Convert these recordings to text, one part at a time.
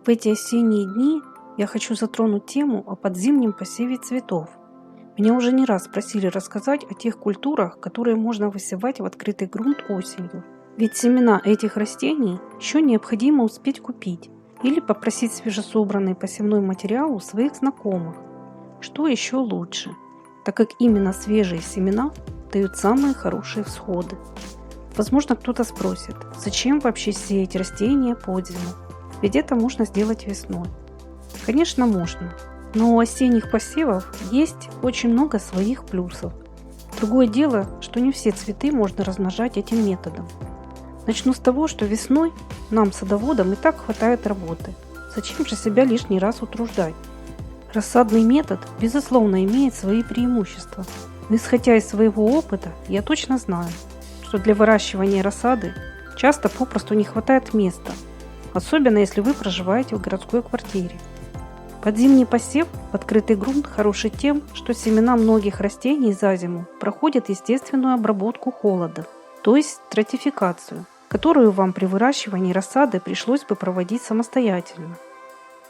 В эти осенние дни я хочу затронуть тему о подзимнем посеве цветов. Меня уже не раз просили рассказать о тех культурах, которые можно высевать в открытый грунт осенью. Ведь семена этих растений еще необходимо успеть купить или попросить свежесобранный посевной материал у своих знакомых. Что еще лучше, так как именно свежие семена дают самые хорошие всходы. Возможно, кто-то спросит, зачем вообще сеять растения под зиму? Ведь это можно сделать весной. Конечно, можно, но у осенних посевов есть очень много своих плюсов. Другое дело, что не все цветы можно размножать этим методом. Начну с того, что весной нам, садоводам, и так хватает работы. Зачем же себя лишний раз утруждать? Рассадный метод, безусловно, имеет свои преимущества. Но исходя из своего опыта, я точно знаю, что для выращивания рассады часто попросту не хватает места, особенно если вы проживаете в городской квартире. Подзимний посев в открытый грунт хороший тем, что семена многих растений за зиму проходят естественную обработку холода, то есть стратификацию, которую вам при выращивании рассады пришлось бы проводить самостоятельно.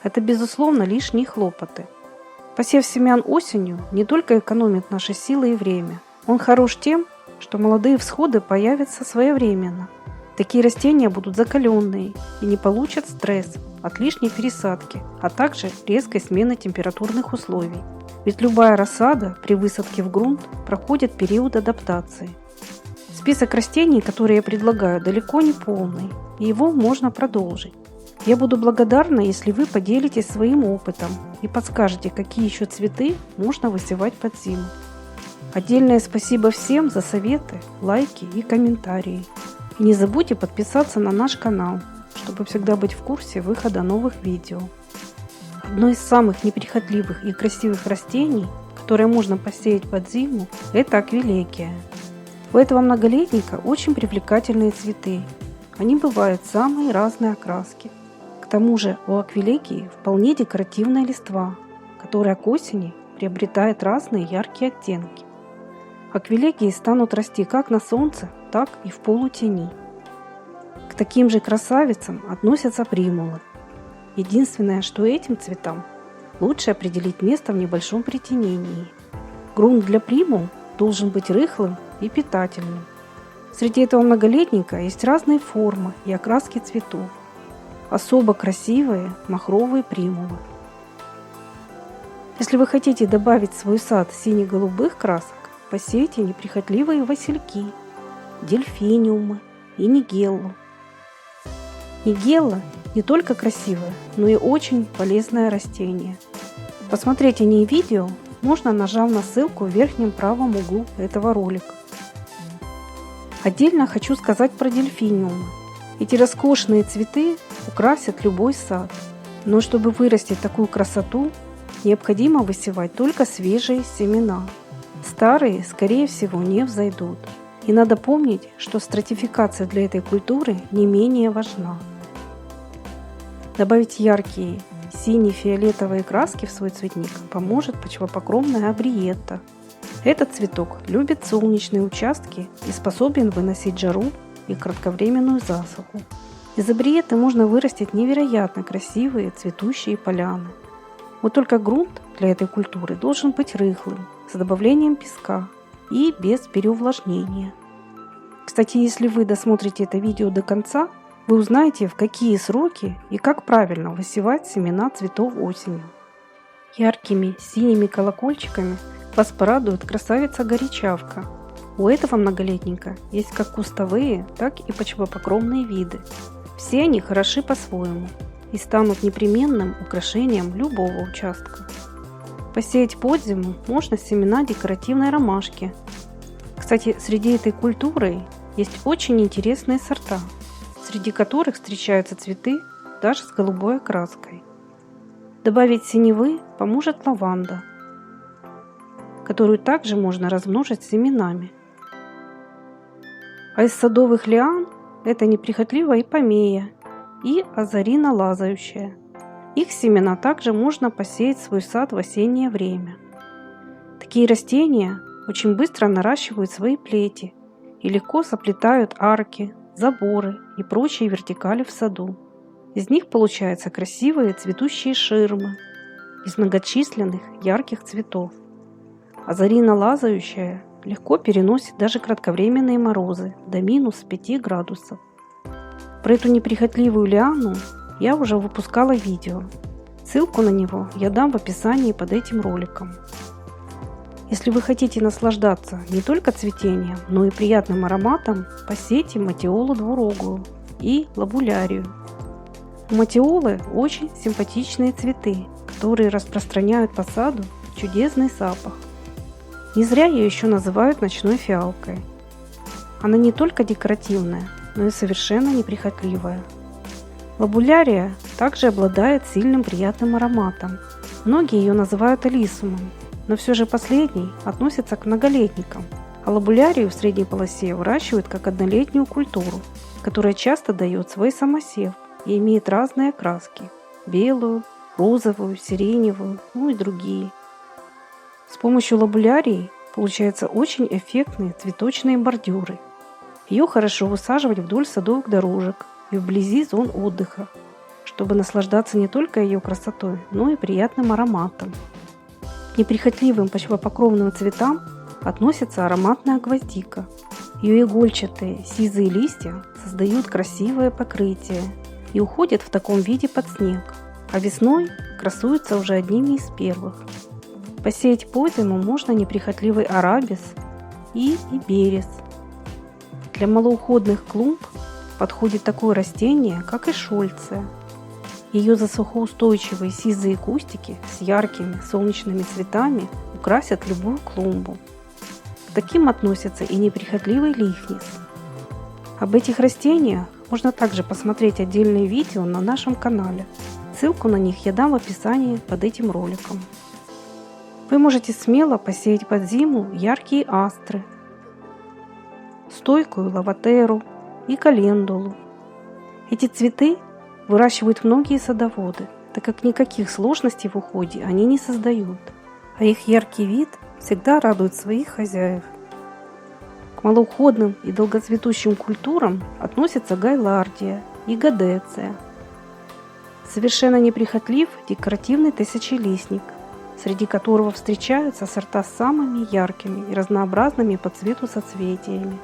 Это, безусловно, лишние хлопоты. Посев семян осенью не только экономит наши силы и время, он хорош тем, что молодые всходы появятся своевременно. Такие растения будут закаленные и не получат стресс от лишней пересадки, а также резкой смены температурных условий. Ведь любая рассада при высадке в грунт проходит период адаптации. Список растений, которые я предлагаю, далеко не полный, и его можно продолжить. Я буду благодарна, если вы поделитесь своим опытом и подскажете, какие еще цветы можно высевать под зиму. Отдельное спасибо всем за советы, лайки и комментарии. И не забудьте подписаться на наш канал, чтобы всегда быть в курсе выхода новых видео. Одно из самых неприхотливых и красивых растений, которое можно посеять под зиму, это аквилегия. У этого многолетника очень привлекательные цветы. Они бывают самые разные окраски. К тому же у аквилегии вполне декоративная листва, которая к осени приобретает разные яркие оттенки. Аквилегии станут расти как на солнце, так и в полутени. К таким же красавицам относятся примулы. Единственное, что этим цветам лучше определить место в небольшом притенении. Грунт для примул должен быть рыхлым и питательным. Среди этого многолетника есть разные формы и окраски цветов. Особо красивые махровые примулы. Если вы хотите добавить в свой сад сине-голубых красок, посейте неприхотливые васильки, дельфиниумы и нигеллу. Нигелла не только красивое, но и очень полезное растение. Посмотреть о ней видео можно, нажав на ссылку в верхнем правом углу этого ролика. Отдельно хочу сказать про дельфиниумы. Эти роскошные цветы украсят любой сад. Но чтобы вырастить такую красоту, необходимо высевать только свежие семена. Старые, скорее всего, не взойдут. И надо помнить, что стратификация для этой культуры не менее важна. Добавить яркие сине-фиолетовые краски в свой цветник поможет почвопокровная абриетта. Этот цветок любит солнечные участки и способен выносить жару и кратковременную засуху. Из абриетты можно вырастить невероятно красивые цветущие поляны. Вот только грунт для этой культуры должен быть рыхлым, с добавлением песка и без переувлажнения. Кстати, если вы досмотрите это видео до конца, вы узнаете, в какие сроки и как правильно высевать семена цветов осенью. Яркими синими колокольчиками вас порадует красавица-горячавка. У этого многолетника есть как кустовые, так и почвопокровные виды. Все они хороши по-своему и станут непременным украшением любого участка. Посеять под зиму можно семена декоративной ромашки. Кстати, среди этой культуры есть очень интересные сорта, среди которых встречаются цветы даже с голубой окраской. Добавить синевы поможет лаванда, которую также можно размножить семенами. А из садовых лиан это неприхотливая ипомея и азарина лазающая. Их семена также можно посеять в свой сад в осеннее время. Такие растения очень быстро наращивают свои плети и легко соплетают арки, заборы и прочие вертикали в саду. Из них получаются красивые цветущие ширмы из многочисленных ярких цветов. Азарина лазающая легко переносит даже кратковременные морозы до -5 градусов. Про эту неприхотливую лиану я уже выпускала видео. Ссылку на него я дам в описании под этим роликом. Если вы хотите наслаждаться не только цветением, но и приятным ароматом, посейте матиолу двурогую и лабулярию. У матиолы очень симпатичные цветы, которые распространяют по саду чудесный запах. Не зря ее еще называют ночной фиалкой. Она не только декоративная, но и совершенно неприхотливая. Лабулярия также обладает сильным приятным ароматом. Многие ее называют алисумом, но все же последний относится к многолетникам, а лабулярию в средней полосе выращивают как однолетнюю культуру, которая часто дает свой самосев и имеет разные окраски – белую, розовую, сиреневую, ну и другие. С помощью лабулярии получаются очень эффектные цветочные бордюры. Ее хорошо высаживать вдоль садовых дорожек и вблизи зон отдыха, чтобы наслаждаться не только ее красотой, но и приятным ароматом. К неприхотливым почвопокровным цветам относится ароматная гвоздика. Ее игольчатые сизые листья создают красивое покрытие и уходят в таком виде под снег, а весной красуются уже одними из первых. Посеять по зиму можно неприхотливый арабис и берез. Для малоуходных клумб подходит такое растение, как эшольция. Ее засухоустойчивые сизые кустики с яркими солнечными цветами украсят любую клумбу. К таким относится и неприхотливый лихнис. Об этих растениях можно также посмотреть отдельные видео на нашем канале. Ссылку на них я дам в описании под этим роликом. Вы можете смело посеять под зиму яркие астры, стойкую лаватеру и календулу. Эти цветы выращивают многие садоводы, так как никаких сложностей в уходе они не создают, а их яркий вид всегда радует своих хозяев. К малоуходным и долгоцветущим культурам относятся гайлардия и годеция. Совершенно неприхотлив декоративный тысячелистник, среди которого встречаются сорта с самыми яркими и разнообразными по цвету соцветиями.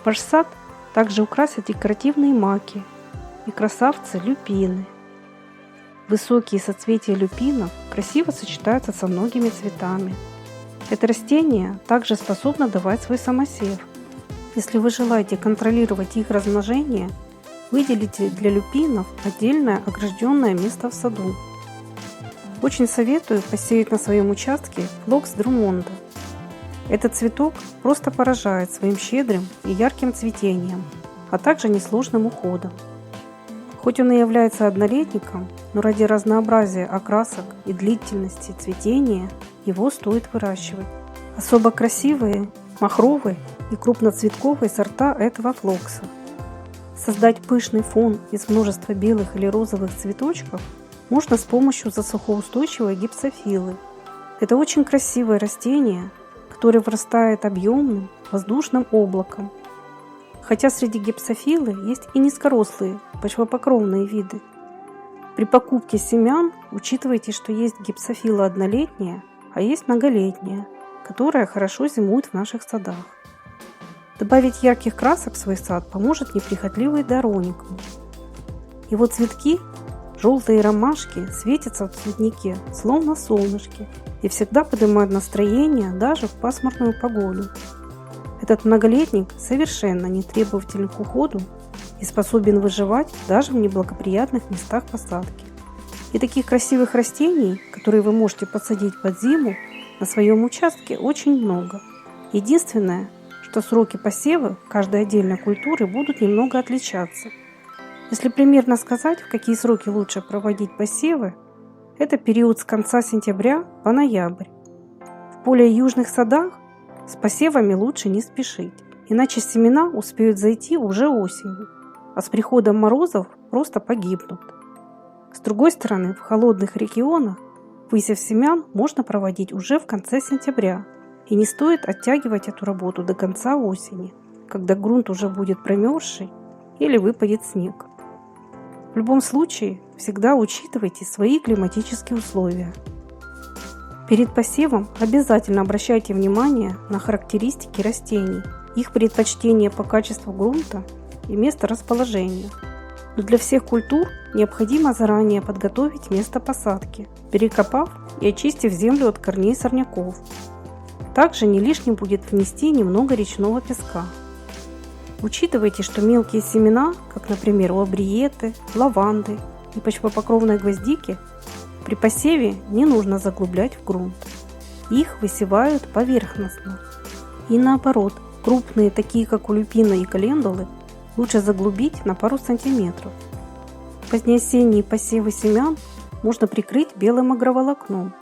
Ваш сад также украсят декоративные маки и красавцы-люпины. Высокие соцветия люпинов красиво сочетаются со многими цветами. Это растение также способно давать свой самосев. Если вы желаете контролировать их размножение, выделите для люпинов отдельное огражденное место в саду. Очень советую посеять на своем участке флокс Друмонда. Этот цветок просто поражает своим щедрым и ярким цветением, а также несложным уходом. Хоть он и является однолетником, но ради разнообразия окрасок и длительности цветения его стоит выращивать. Особо красивые, махровые и крупноцветковые сорта этого флокса. Создать пышный фон из множества белых или розовых цветочков можно с помощью засухоустойчивой гипсофилы. Это очень красивое растение, которое вырастает объемным воздушным облаком. Хотя среди гипсофилы есть и низкорослые почвопокровные виды. При покупке семян учитывайте, что есть гипсофила однолетняя, а есть многолетняя, которая хорошо зимует в наших садах. Добавить ярких красок в свой сад поможет неприхотливый дороникум. Его цветки, желтые ромашки, светятся в цветнике, словно солнышки, и всегда поднимают настроение даже в пасмурную погоду. Этот многолетник совершенно не требователен к уходу и способен выживать даже в неблагоприятных местах посадки. И таких красивых растений, которые вы можете посадить под зиму, на своем участке очень много. Единственное, что сроки посева каждой отдельной культуры будут немного отличаться. Если примерно сказать, в какие сроки лучше проводить посевы, это период с конца сентября по ноябрь. В более южных садах с посевами лучше не спешить, иначе семена успеют зайти уже осенью, а с приходом морозов просто погибнут. С другой стороны, в холодных регионах высев семян можно проводить уже в конце сентября, и не стоит оттягивать эту работу до конца осени, когда грунт уже будет промерзший или выпадет снег. В любом случае, всегда учитывайте свои климатические условия. Перед посевом обязательно обращайте внимание на характеристики растений, их предпочтения по качеству грунта и месторасположению. Но для всех культур необходимо заранее подготовить место посадки, перекопав и очистив землю от корней сорняков. Также не лишним будет внести немного речного песка. Учитывайте, что мелкие семена, как, например, у абриеты, лаванды и почвопокровной гвоздики, при посеве не нужно заглублять в грунт. Их высевают поверхностно. И наоборот, крупные, такие как у люпина и календулы, лучше заглубить на пару сантиметров. Позднеосенние посевы семян можно прикрыть белым агроволокном.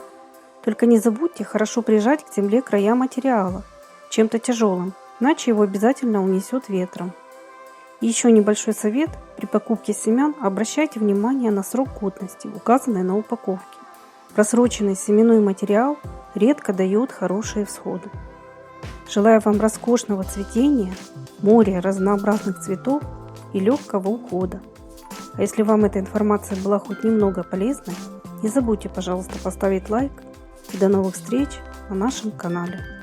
Только не забудьте хорошо прижать к земле края материала чем-то тяжелым, иначе его обязательно унесет ветром. И еще небольшой совет: при покупке семян обращайте внимание на срок годности, указанный на упаковке. Просроченный семенной материал редко дает хорошие всходы. Желаю вам роскошного цветения, моря разнообразных цветов и легкого ухода. А если вам эта информация была хоть немного полезной, не забудьте, пожалуйста, поставить лайк. И до новых встреч на нашем канале.